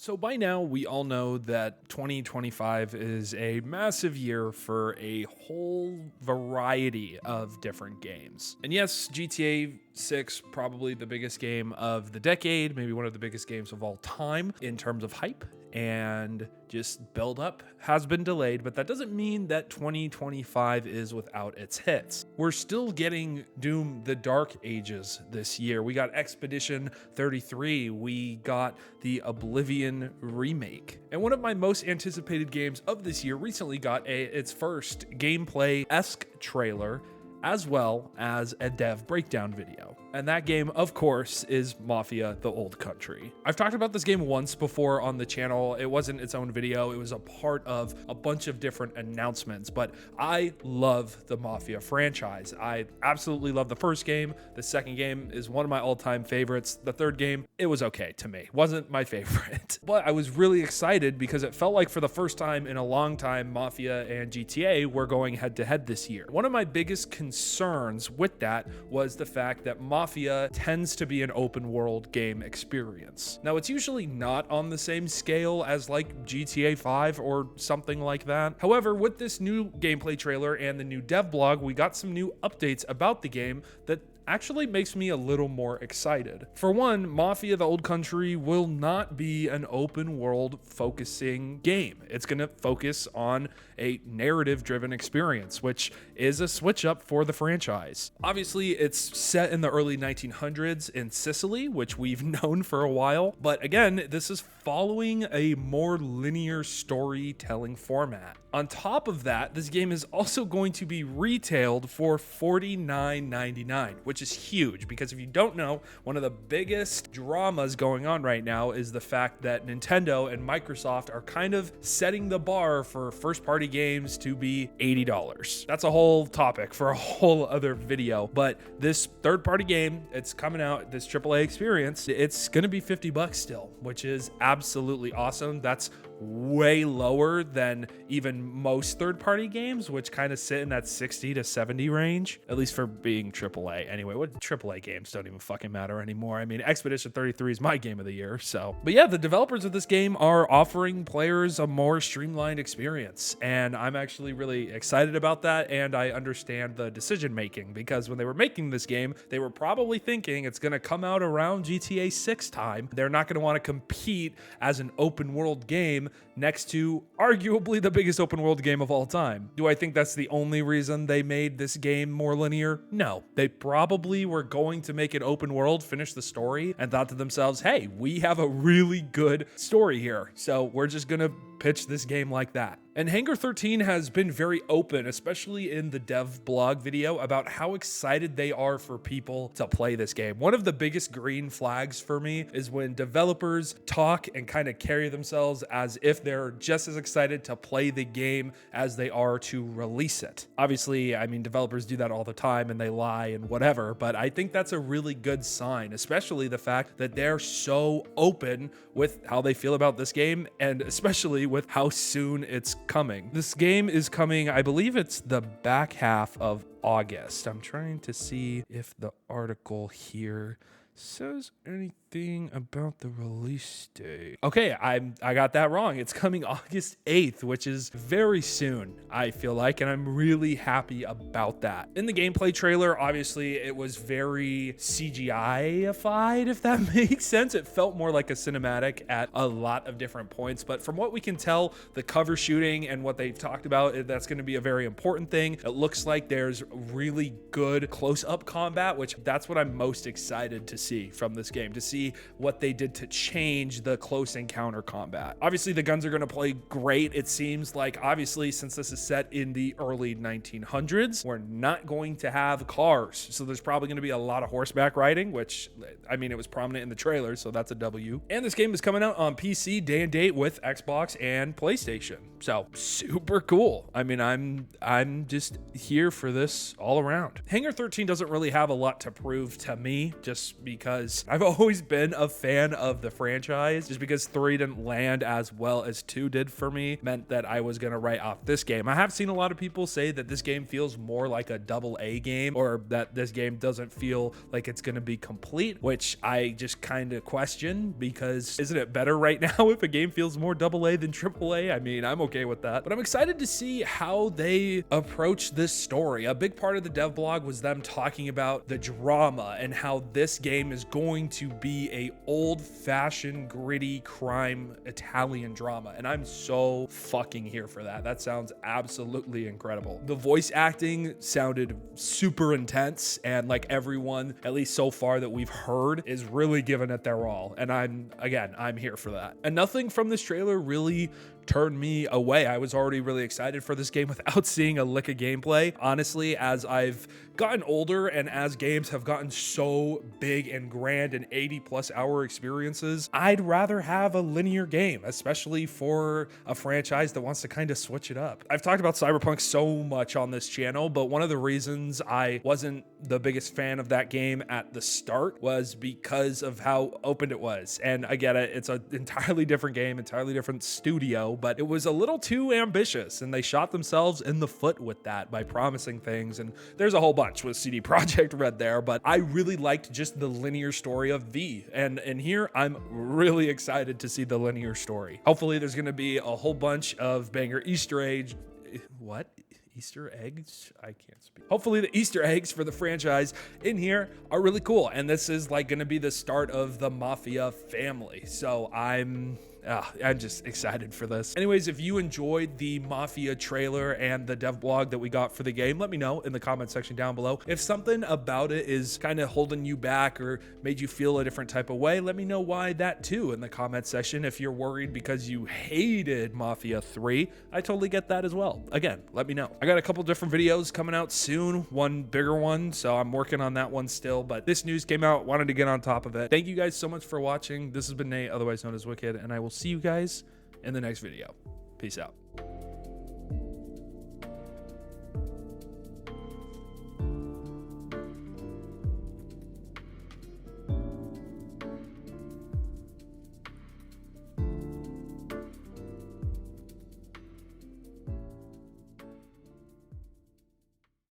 So by now, we all know that 2025 is a massive year for a whole variety of different games. And yes, GTA 6, probably the biggest game of the decade, maybe one of the biggest games of all time in terms of hype and just build up, has been delayed, but that doesn't mean that 2025 is without its hits. We're still getting Doom: The Dark Ages this year. We got Expedition 33, we got the Oblivion remake. And one of my most anticipated games of this year recently got its first gameplay-esque trailer, as well as a dev breakdown video. And that game, of course, is Mafia: The Old Country. I've talked about this game once before on the channel. It wasn't its own video. It was a part of a bunch of different announcements, but I love the Mafia franchise. I absolutely love the first game. The second game is one of my all-time favorites. The third game, it was okay to me. Wasn't my favorite, but I was really excited because it felt like for the first time in a long time, Mafia and GTA were going head-to-head this year. One of my biggest concerns with that was the fact that Mafia tends to be an open world game experience. Now, it's usually not on the same scale as like GTA 5 or something like that. However, with this new gameplay trailer and the new dev blog, we got some new updates about the game that actually makes me a little more excited. For one, Mafia: The Old Country will not be an open world focusing game. It's going to focus on a narrative driven experience, which is a switch up for the franchise. Obviously, it's set in the early 1900s in Sicily, which we've known for a while. But again, this is following a more linear storytelling format. On top of that, this game is also going to be retailed for $49.99, which is huge because if you don't know, one of the biggest dramas going on right now is the fact that Nintendo and Microsoft are kind of setting the bar for first-party games to be $80. That's a whole topic for a whole other video, but this third-party game, it's coming out, this AAA experience, it's gonna be $50 still, which is absolutely awesome. That's way lower than even most third-party games, which kind of sit in that 60 to 70 range, at least for being AAA. Anyway, what AAA games don't even fucking matter anymore. I mean, Expedition 33 is my game of the year, so. But yeah, the developers of this game are offering players a more streamlined experience, and I'm actually really excited about that, and I understand the decision-making, because when they were making this game, they were probably thinking it's gonna come out around GTA 6 time. They're not gonna wanna compete as an open-world game next to arguably the biggest open world game of all time. Do I think that's the only reason they made this game more linear? No. They probably were going to make it open world, finish the story, and thought to themselves, hey, we have a really good story here, so we're just gonna pitch this game like that. And Hangar 13 has been very open, especially in the dev blog video, about how excited they are for people to play this game. One of the biggest green flags for me is when developers talk and kind of carry themselves as if they're just as excited to play the game as they are to release it. Obviously, I mean, developers do that all the time and they lie and whatever, but I think that's a really good sign, especially the fact that they're so open with how they feel about this game, and especially with how soon it's coming. This game is coming, I believe it's the back half of August. I'm trying to see if the article here says anything about the release date. Okay, I got that wrong. It's coming August 8th, which is very soon, I feel like, and I'm really happy about that. In the gameplay trailer, obviously, it was very CGI-ified, if that makes sense. It felt more like a cinematic at a lot of different points, but from what we can tell, the cover shooting and what they've talked about, that's going to be a very important thing. It looks like there's really good close-up combat, which that's what I'm most excited to see from this game, to see what they did to change the close encounter combat. Obviously, the guns are going to play great. It seems like, obviously, since this is set in the early 1900s, we're not going to have cars. So there's probably going to be a lot of horseback riding, which, I mean, it was prominent in the trailer, so that's a W. And this game is coming out on PC day and date with Xbox and PlayStation. So super cool. I mean, I'm just here for this all around. Hangar 13 doesn't really have a lot to prove to me, just because I've always been been a fan of the franchise. Just because 3 didn't land as well as 2 did for me meant that I was gonna write off this game. I have seen a lot of people say that this game feels more like a AA game, or that this game doesn't feel like it's gonna be complete, which I just kind of question, because isn't it better right now if a game feels more AA than AAA? I mean, I'm okay with that, but I'm excited to see how they approach this story. A big part of the dev blog was them talking about the drama and how this game is going to be a old-fashioned gritty crime Italian drama, and I'm so fucking here for that. That sounds absolutely incredible. The voice acting sounded super intense, and like everyone, at least so far that we've heard, is really giving it their all, and I'm here for that. And nothing from this trailer really turned me away. I was already really excited for this game without seeing a lick of gameplay. Honestly, as I've gotten older and as games have gotten so big and grand and 80+ hour experiences, I'd rather have a linear game, especially for a franchise that wants to kind of switch it up. I've talked about Cyberpunk so much on this channel, but one of the reasons I wasn't the biggest fan of that game at the start was because of how open it was. And I get it, it's an entirely different game, entirely different studio, but it was a little too ambitious, and they shot themselves in the foot with that by promising things. And there's a whole bunch with CD Projekt Red there, but I really liked just the linear story of V. And here I'm really excited to see the linear story. Hopefully there's gonna be a whole bunch of banger Easter eggs. What? Easter eggs? I can't speak. Hopefully the Easter eggs for the franchise in here are really cool, and this is like gonna be the start of the Mafia family. So I'm just excited for this. Anyways, if you enjoyed the Mafia trailer and the dev blog that we got for the game, let me know in the comment section down below. If something about it is kind of holding you back or made you feel a different type of way, let me know why that too in the comment section. If you're worried because you hated Mafia 3, I totally get that as well. Again, let me know. I got a couple different videos coming out soon, one bigger one, so I'm working on that one still, but this news came out, wanted to get on top of it. Thank you guys so much for watching. This has been Nate, otherwise known as Wicked, and I will see you guys in the next video. Peace out.